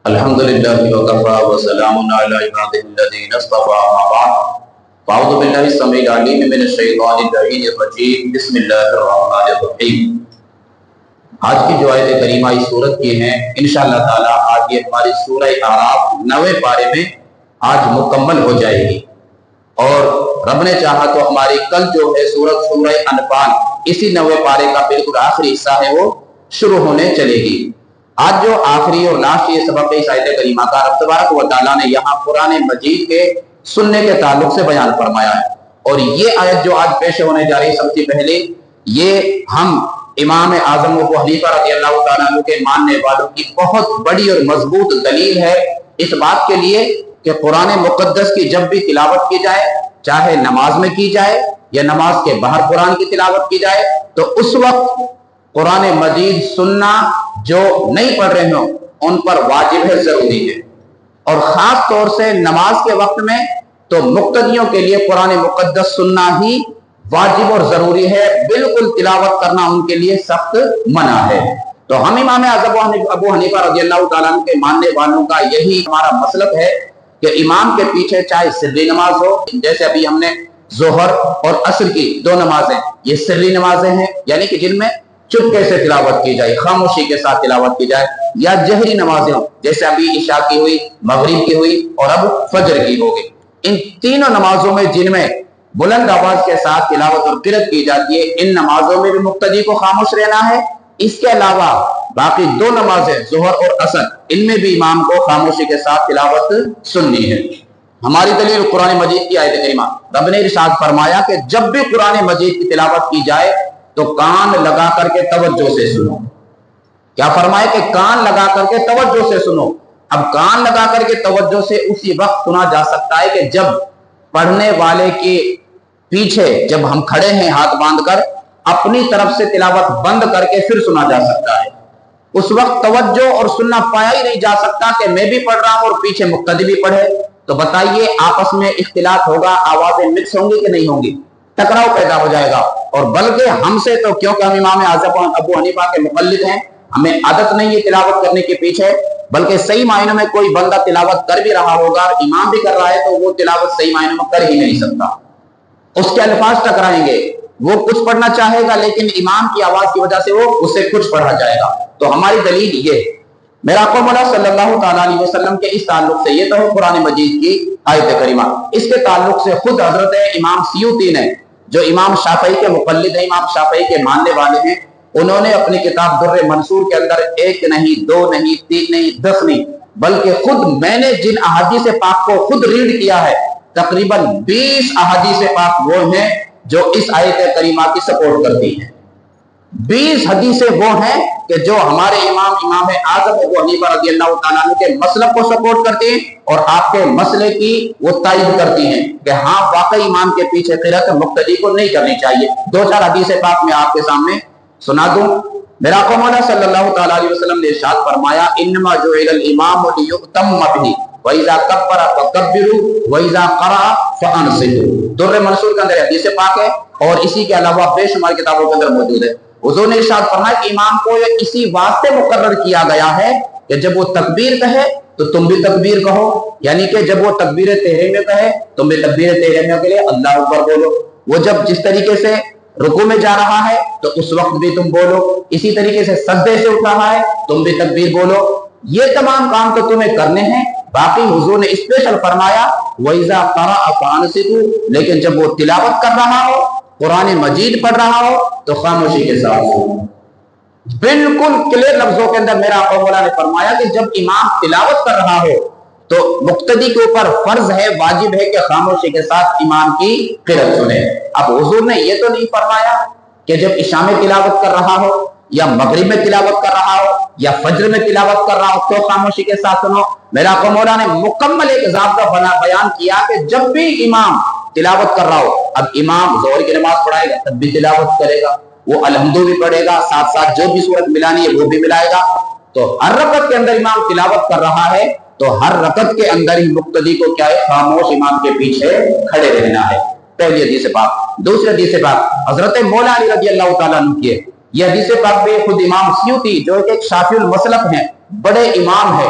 الحمدللہ وکفى وسلام علی عبادہ الذین اصطفى اما بعد فاعوذ باللہ السمیع العلیم من الشیطان اللعین الرجیم بسم اللہ الرحمن الرحیم۔ آج کی جو آیت کریمہ اس سورت کی ہیں انشاءاللہ تعالی آج یہ ہماری سورہ اعراف 9ویں پارے میں آج مکمل ہو جائے گی، اور رب نے چاہا تو ہماری کل جو ہے سورہ انفال اسی 9ویں پارے کا بالکل آخری حصہ ہے وہ شروع ہونے چلے گی۔ آج جو آخری اور لاسٹ یہ سبق اس آیت کریمہ کا رب تبارک و تعالیٰ نے یہاں قرآن مجید کے سننے کے تعلق سے بیان فرمایا ہے، اور یہ آیت جو آج پیش ہونے جا رہی ہے سب سے پہلے یہ ہم امام اعظم ابو حنیفہ رضی اللہ تعالیٰ عنہ کے ماننے والوں کی بہت بڑی اور مضبوط دلیل ہے اس بات کے لیے کہ قرآن مقدس کی جب بھی تلاوت کی جائے، چاہے نماز میں کی جائے یا نماز کے باہر قرآن کی تلاوت کی جائے، تو اس وقت قرآن مجید سننا جو نہیں پڑھ رہے ہوں ان پر واجب ہے، ضروری ہے، اور خاص طور سے نماز کے وقت میں تو مقتدیوں کے لیے قرآن مقدس سننا ہی واجب اور ضروری ہے، بالکل تلاوت کرنا ان کے لیے سخت منع ہے۔ تو ہم امام اعظم ابو حنیفہ رضی اللہ تعالیٰ عنہ کے ماننے والوں کا یہی ہمارا مسلک ہے کہ امام کے پیچھے چاہے سری نماز ہو، جیسے ابھی ہم نے ظہر اور عصر کی دو نمازیں یہ سری نمازیں ہیں، یعنی کہ جن میں چپکے سے تلاوت کی جائے، خاموشی کے ساتھ تلاوت کی جائے، یا جہری نمازیں ہوں جیسے ابھی عشاء کی ہوئی، مغرب کی ہوئی اور اب فجر کی ہوگی۔ ان تینوں نمازوں میں جن میں بلند آواز کے ساتھ تلاوت اور قرأت کی جاتی ہے، ان نمازوں میں بھی مقتدی کو خاموش رہنا ہے۔ اس کے علاوہ باقی دو نمازیں ظہر اور عصر ان میں بھی امام کو خاموشی کے ساتھ تلاوت سننی ہے۔ ہماری دلیل قرآن مجید کی آیت کریمہ، رب نے ارشاد فرمایا کہ جب بھی قرآن مجید کی تلاوت کی جائے تو کان لگا کر کے توجہ سے سنو۔ کیا فرمائے کہ کان لگا کر کے توجہ سے سنو۔ اب کان لگا کر کے توجہ سے اسی وقت سنا جا سکتا ہے کہ جب پڑھنے والے کے پیچھے جب ہم کھڑے ہیں ہاتھ باندھ کر، اپنی طرف سے تلاوت بند کر کے پھر سنا جا سکتا ہے۔ اس وقت توجہ اور سننا پایا ہی نہیں جا سکتا کہ میں بھی پڑھ رہا ہوں اور پیچھے مقتدی بھی پڑھے، تو بتائیے آپس میں اختلاط ہوگا، آوازیں مکس ہوں گی کہ نہیں ہوں گی؟ ٹکراؤ پیدا ہو جائے گا۔ اور بلکہ ہم سے تو کیونکہ ہم امام اعظم ابو حنیفہ کے مقلد ہیں، ہمیں عادت نہیں ہے تلاوت کرنے کے پیچھے، بلکہ صحیح معنوں میں کوئی بندہ تلاوت کر بھی رہا ہوگا اور امام بھی کر رہا ہے تو وہ تلاوت صحیح معنوں میں کر ہی نہیں سکتا، اس کے الفاظ ٹکرائیں گے، وہ کچھ پڑھنا چاہے گا لیکن امام کی آواز کی وجہ سے وہ اس سے کچھ پڑھا جائے گا۔ تو ہماری دلیل یہ ہے۔ میرا آقا مولا صلی اللہ تعالیٰ علیہ وسلم کے اس تعلق سے یہ تو ہے قرآن مجید کی آیت کریمہ، اس کے تعلق سے خود حضرت امام سیوطی نے جو امام شافعی کے مقلد ہیں، امام شافعی کے ماننے والے ہیں، انہوں نے اپنی کتاب در منصور کے اندر ایک نہیں، دو نہیں، تین نہیں، 10 نہیں، بلکہ خود میں نے جن احادیث پاک کو خود ریڈ کیا ہے تقریباً 20 احادیث پاک وہ ہیں جو اس آیت کریمہ کی سپورٹ کرتی ہیں۔ 20 حدیثیں وہ ہیں کہ جو ہمارے امام اعظم ابو حنیفہ رضی اللہ تعالیٰ عنہ کے مسلک کو سپورٹ کرتی ہیں اور آپ کے مسئلے کی وہ تائید کرتی ہیں کہ ہاں واقعی امام کے پیچھے قرأت مقتدی کو نہیں کرنی چاہیے۔ 2-4 حدیث پاک میں آپ کے سامنے سنا دوں۔ میرا آقا مولا صلی اللہ تعالیٰ علیہ وسلم نے ارشاد فرمایا انما جعل الامام لیؤتم بہ وَإِذَا كَبَّرَ فَكَبِّرُوا وَإِذَا قَرَأَ فَأَنصِتُوا۔ در منصور کے اندر حدیث پاک ہے اور اسی کے علاوہ بے شمار کتابوں کے اندر موجود ہے۔ حضور نے ارشاد فرمایا کہ امام کو یہ اسی واسطے مقرر کیا گیا ہے کہ جب وہ تکبیر کہے تو تم بھی تکبیر کہو، یعنی کہ جب وہ تکبیر تحریمہ کہے تم بھی تکبیر تحریمہ کے لیے اللہ اکبر بولو، وہ جب جس طریقے سے رکوع میں جا رہا ہے تو اس وقت بھی تم بولو، اسی طریقے سے سجدے سے اٹھ رہا ہے تم بھی تکبیر بولو۔ یہ تمام کام تو تمہیں کرنے ہیں۔ باقی حضور نے اسپیشل فرمایا وَإِذَا قَرَأَ فَأَنصِتُوا، لیکن جب وہ تلاوت کر رہا ہو، قرآن مجید پڑھ رہا ہو تو خاموشی کے ساتھ ہو۔ بالکل کلیئر لفظوں کے اندر میرا آقا مولا نے فرمایا کہ جب امام تلاوت کر رہا ہو تو مقتدی کے اوپر فرض ہے، واجب ہے کہ خاموشی کے ساتھ امام کی قرأت سنے۔ اب حضور نے یہ تو نہیں فرمایا کہ جب عشاء میں تلاوت کر رہا ہو یا مغرب میں تلاوت کر رہا ہو یا فجر میں تلاوت کر رہا ہو تو خاموشی کے ساتھ سنو۔ میرا آقا مولا نے مکمل ایک ضابطہ بیان کیا کہ جب بھی امام تلاوت کر رہا ہو، اب امام ظہر کی نماز پڑھائے گا تب بھی تلاوت کرے گا، وہ الحمدو بھی پڑھے گا، ساتھ ساتھ جو بھی سورت ملانی ہے وہ بھی ملائے گا۔ تو ہر رکعت کے اندر امام تلاوت کر رہا ہے تو ہر رکعت کے اندر ہی مقتدی کو کیا ہے، خاموش امام کے پیچھے کھڑے رہنا ہے۔ پہلی حدیث پاک۔ دوسری حدیث پاک حضرت مولا علی رضی اللہ تعالیٰ عنہ کی ہے۔ یہ حدیث پاک بھی خود امام سیوطی جو ایک شافعی المسلک ہیں، بڑے امام ہیں،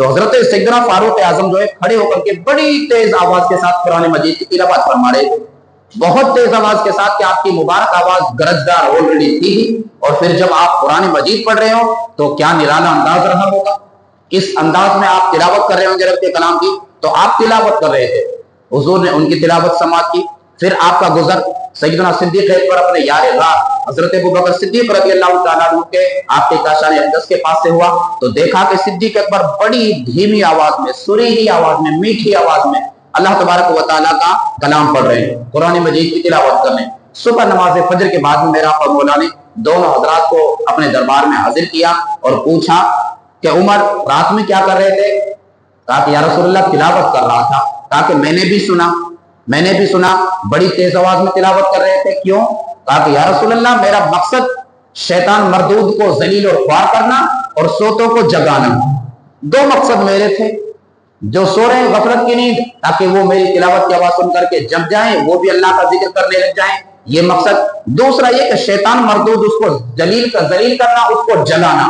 تو حضرت سیدنا فاروق اعظم جو ہے کھڑے ہو کر کے بڑی تیز آواز کے ساتھ قرآن مجید کی تلاوت فرما رہے تھے، بہت تیز آواز کے ساتھ کہ آپ کی مبارک آواز گرجدار آلریڈی تھی، اور پھر جب آپ قرآن مجید پڑھ رہے ہو تو کیا نرالا انداز رہا ہوگا، کس انداز میں آپ تلاوت کر رہے ہوں گے رب کے کلام کی۔ تو آپ تلاوت کر رہے تھے، حضور نے ان کی تلاوت سماعت کی، پھر آپ کا گزر سیدنا صدیق اکبر اپنے یار غار حضرت ابوبکر صدیق رضی اللہ تعالیٰ عنہ کے آپ کے کاشان اقدس کے پاس سے ہوا، تو دیکھا کہ صدیق اکبر بڑی دھیمی آواز میں، سریلی آواز میں، میٹھی آواز میں اللہ تبارک و تعالیٰ کا کلام پڑھ رہے ہیں، قرآن مجید کی تلاوت کر رہے ہیں۔ صبح نماز فجر کے بعد میں میرا آقا مولا نے دونوں حضرات کو اپنے دربار میں حاضر کیا اور پوچھا کہ عمر رات میں کیا کر رہے تھے؟ کہا کہ یا رسول اللہ تلاوت کر رہا تھا۔ کہا کہ میں نے بھی سنا بڑی تیز آواز میں تلاوت کر رہے تھے، کیوں؟ کہا کہ یا رسول اللہ میرا مقصد شیطان مردود کو ذلیل اور خوار کرنا اور سوتوں کو جگانا، دو مقصد میرے تھے، جو سو رہے ہیں غفلت کی نیند تاکہ وہ میری تلاوت کی آواز سن کر کے جگ جائیں، وہ بھی اللہ کا ذکر کرنے لگ جائیں، یہ مقصد۔ دوسرا یہ کہ شیطان مردود اس کو ذلیل کرنا، اس کو جلانا،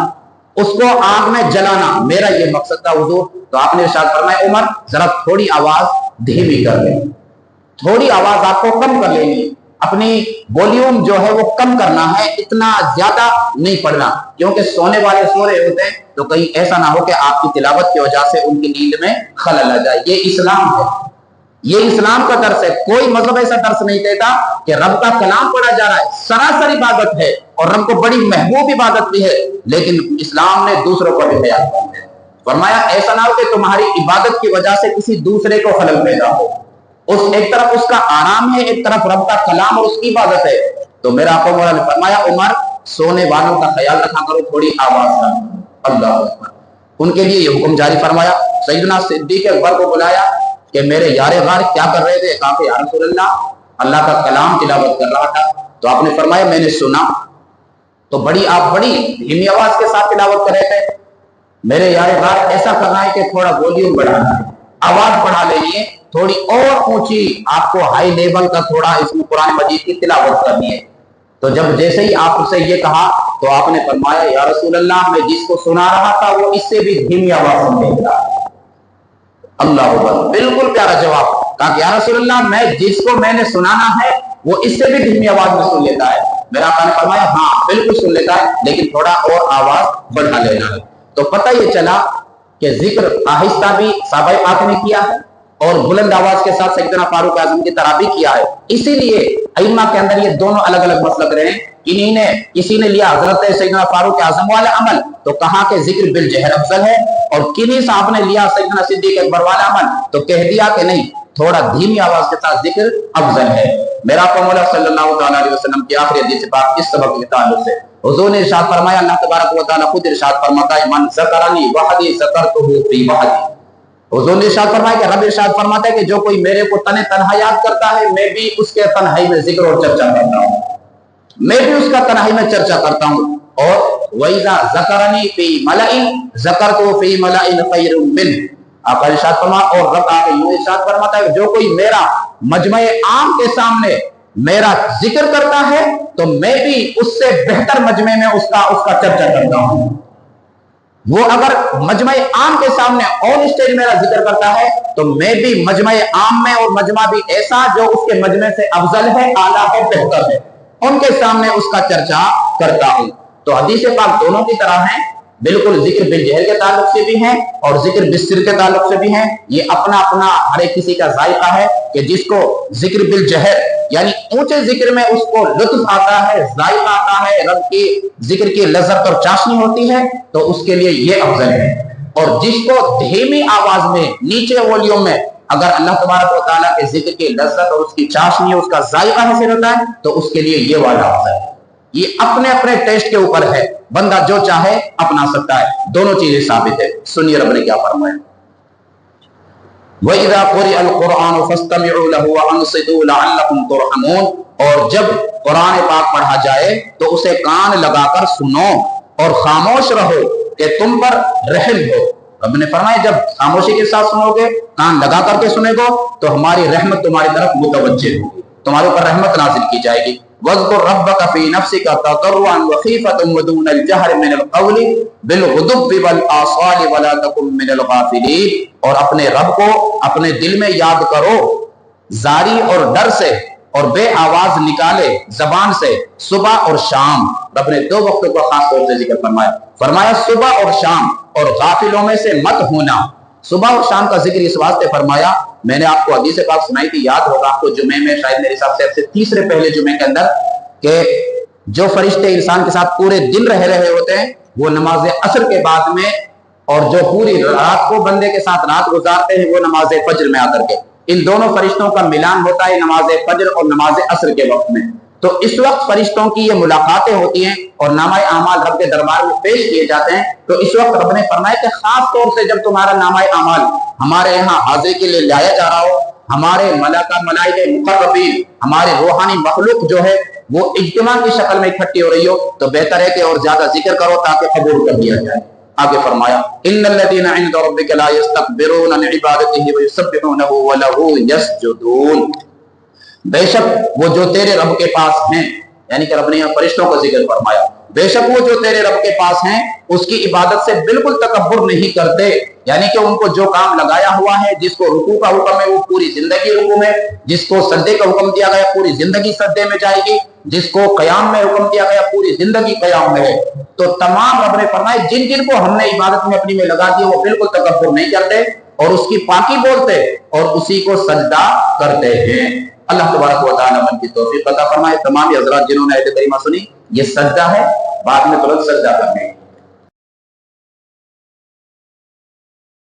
اس کو آگ میں جلانا، میرا یہ مقصد تھا حضور۔ تو آپ نے ارشاد فرمایا عمر ذرا تھوڑی آواز دھیمی کر لیں، تھوڑی آواز آپ کو کم کر لینی، اپنی ولیوم جو ہے وہ کم کرنا ہے، اتنا زیادہ نہیں پڑھنا، کیونکہ سونے والے سو رہے ہوتے ہیں تو کہیں ایسا نہ ہو کہ آپ کی تلاوت کی وجہ سے ان کی نیند میں خلل آ جائے۔ یہ اسلام ہے، یہ اسلام کا درس ہے۔ کوئی مذہب ایسا درس نہیں دیتا کہ رب کا کلام پڑھا جا رہا ہے، سراسر عبادت ہے اور رب کو بڑی محبوب عبادت بھی ہے، لیکن اسلام نے دوسروں کو بھی بیان کیا ہے۔ فرمایا ایسا نہ ہو کہ تمہاری عبادت کی وجہ سے کسی دوسرے کو خلل پیدا ہو، ایک طرف اس کا آرام ہے، ایک طرف رب کا کلام اور اس کی عبادت ہے۔ تو میرا آقا مولا نے فرمایا عمر سونے والوں کا خیال رکھا کرو، تھوڑی آواز کا۔ اللہ اکبر۔ ان کے لیے یہ حکم جاری فرمایا۔ سیدنا صدیق اکبر کو بلایا کہ میرے یار غار کیا کر رہے تھے؟ کہا کہ یا رسول اللہ کا کلام تلاوت کر رہا تھا۔ تو آپ نے فرمایا میں نے سنا، تو آپ بڑی دھیمی آواز کے ساتھ تلاوت کر رہے تھے، میرے یار غار ایسا کرنا ہے کہ تھوڑا والیوم بڑھانا ہے، آواز بڑھا لینی ہے، تھوڑی اور اونچی، آپ کو ہائی لیول کا تھوڑا اس میں قرآن مجید کی تلاوت کرنی ہے۔ تو جب جیسے ہی آپ سے یہ کہا تو آپ نے فرمایا یا رسول اللہ میں جس کو سنا رہا تھا وہ اس سے بھی دھیمی آواز میں دیکھ رہا ہے۔ اللہ اکبر، بالکل پیارا جواب۔ کہا کہ یا رسول اللہ میں جس کو میں نے سنانا ہے وہ اس سے بھی دھیمی آواز میں سن لیتا ہے۔ میرا آقا نے فرمایا ہاں بالکل سن لیتا ہے، لیکن تھوڑا اور آواز بڑھا لینا ہے۔ تو پتہ یہ چلا کہ ذکر آہستہ بھی صحابہ پاک نے کیا ہے اور بلند آواز کے ساتھ سیدنا فاروق اعظم کی طرح بھی کیا ہے۔ اسی لیے ائمہ کے اندر یہ دونوں الگ الگ مسلک رہے ہیں۔ کسی نے لیا حضرت سیدنا فاروق اعظم والا عمل تو کہا کہ ذکر بالجہر افضل ہے، اور کنہی صاحب نے لیا سیدنا صدیق اکبر والا عمل تو کہہ دیا کہ نہیں، تھوڑا دھیمی آواز کے ساتھ ذکر افضل ہے۔ میرا آقا مولا صلی اللہ تعالی علیہ وسلم کی آخری حدیث پاک اس سبق کے تعلق سے حضور نے ارشاد فرمایا، اللہ تبارک و تعالی خود ارشاد فرماتا ہے من ذکرنی وحدی ذکرتہ فی وحدی۔ حضور نے ارشاد فرمایا کہ رب ارشاد فرماتا ہے کہ جو کوئی میرے کو تنہا یاد کرتا ہے میں بھی اس کے تنہائی میں ذکر اور چرچا کرتا ہوں، میں بھی اس کا تنہائی میں چرچا کرتا ہوں۔ اور وَإِذَا ذَكَرَنِي فِي مَلَئٍ ذَكَرْتُهُ فِي مَلَئٍ خَيْرٍ مِّنْهُ۔ آپ ارشاد فرما اور رب آگے یوں ارشاد فرماتا ہے جو کوئی میرا مجمع عام کے سامنے میرا ذکر کرتا ہے تو میں بھی اس سے بہتر مجمع میں اس کا چرچا کرتا ہوں۔ وہ اگر مجمع عام کے سامنے آن اسٹیج میرا ذکر کرتا ہے تو میں بھی مجمع عام میں، اور مجمع بھی ایسا جو اس کے مجمع سے افضل ہے، اعلیٰ ہے، بہتر ہے، ان کے سامنے اس کا چرچا کرتا ہوں۔ تو حدیث پاک دونوں کی طرح ہیں، بالکل ذکر بالجہر کے تعلق سے بھی ہیں اور ذکر بالسر کے تعلق سے بھی ہیں۔ یہ اپنا اپنا ہر ایک کسی کا ذائقہ ہے کہ جس کو ذکر بالجہر یعنی اونچے ذکر میں اس کو لطف آتا ہے، ذائقہ آتا ہے، رب کی ذکر کی لذت اور چاشنی ہوتی ہے تو اس کے لیے یہ افضل ہے۔ اور جس کو دھیمی آواز میں نیچے والیوم میں اگر اللہ تبارک و تعالیٰ کے ذکر کی لذت اور اس کی چاشنی اس کا ذائقہ حاصل ہوتا ہے تو اس کے لیے یہ والا افضل ہے۔ یہ اپنے اپنے ٹیسٹ کے اوپر ہے، بندہ جو چاہے اپنا سکتا ہے، دونوں چیزیں ثابت ہے۔ سنیے رب نے کیا فرمایا، وَإِذَا قُرِئَ الْقُرْآنُ فَاسْتَمِعُوا لَهُ وَأَنصِتُوا لَعَلَّكُمْ تُرْحَمُونَ۔ اور جب قرآن پاک پڑھا جائے تو اسے کان لگا کر سنو اور خاموش رہو کہ تم پر رحم ہو۔ رب نے فرمایا جب خاموشی کے ساتھ سنو گے، کان لگا کر کے سنے گو تو ہماری رحمت تمہاری طرف متوجہ ہوگی، تمہارے اوپر رحمت نازل کی جائے گی۔ وَاذْكُرْ رَبَّكَ فِي نَفْسِكَ تَضَرُّعًا وَخِيفَةً وَدُونَ الْجَهْرِ مِنَ الْقَوْلِ بِالْغُدُوِّ وَالْآصَالِ وَلَا تَكُن مِّنَ الْغَافِلِينَ، اور اپنے رب کو اپنے دل میں یاد کرو زاری اور ڈر سے، اور بے آواز نکالے زبان سے صبح اور شام۔ رب نے دو وقتوں کو خاص طور سے ذکر فرمایا صبح اور شام، اور غافلوں میں سے مت ہونا۔ صبح اور شام کا ذکر اس واسطے فرمایا، میں نے آپ کو حدیث پاک سنائی تھی، یاد ہوگا آپ کو جمعے میں، شاید میرے حساب سے تیسرے پہلے جمعے کے اندر، کہ جو فرشتے انسان کے ساتھ پورے دن رہے ہوتے ہیں وہ نماز عصر کے بعد میں، اور جو پوری رات کو بندے کے ساتھ رات گزارتے ہیں وہ نماز فجر میں آ کر کے، ان دونوں فرشتوں کا ملان ہوتا ہے نماز فجر اور نماز عصر کے وقت میں۔ تو اس وقت فرشتوں کی یہ ملاقاتیں ہوتی ہیں اور نامہ اعمال رب کے دربار میں پیش کیے جاتے ہیں۔ تو اس وقت رب نے فرمایا کہ خاص طور سے جب تمہارا نامہ اعمال ہمارے یہاں حاضر کے لیے لایا جا رہا ہو، ہمارے ملائکہ مقربین، ہمارے روحانی مخلوق جو ہے وہ اجتماع کی شکل میں اکٹھی ہو رہی ہو، تو بہتر ہے کہ اور زیادہ ذکر کرو تاکہ قبول کر لیا جائے۔ آگے فرمایا ان الذين عند ربك لا يستكبرون عن عبادته ويسبحونه وله يسجدون، بے شک وہ جو تیرے رب کے پاس ہیں، یعنی کہ رب نے یہاں فرشتوں کا ذکر فرمایا، بے شک وہ جو تیرے رب کے پاس ہیں اس کی عبادت سے بالکل تکبر نہیں کرتے، یعنی کہ ان کو جو کام لگایا ہوا ہے، جس کو رکوع کا حکم ہے وہ پوری زندگی رکوع میں، جس کو سجدے کا حکم دیا گیا پوری زندگی سجدے میں جائے گی، جس کو قیام میں حکم دیا گیا پوری زندگی قیام میں ہے۔ تو تمام رب نے فرمایا جن جن کو ہم نے عبادت میں اپنی میں لگا دی وہ بالکل تکبر نہیں کرتے اور اس کی پاکی بولتے اور اسی کو سجدہ کرتے ہیں۔ اللہ تبارک و تعالیٰ من کی توفیق عطا فرمائے۔ تمام حضرات جنہوں نے آیت کریمہ سنی، یہ سجدہ ہے، بعد میں ترنت سجدہ کرنے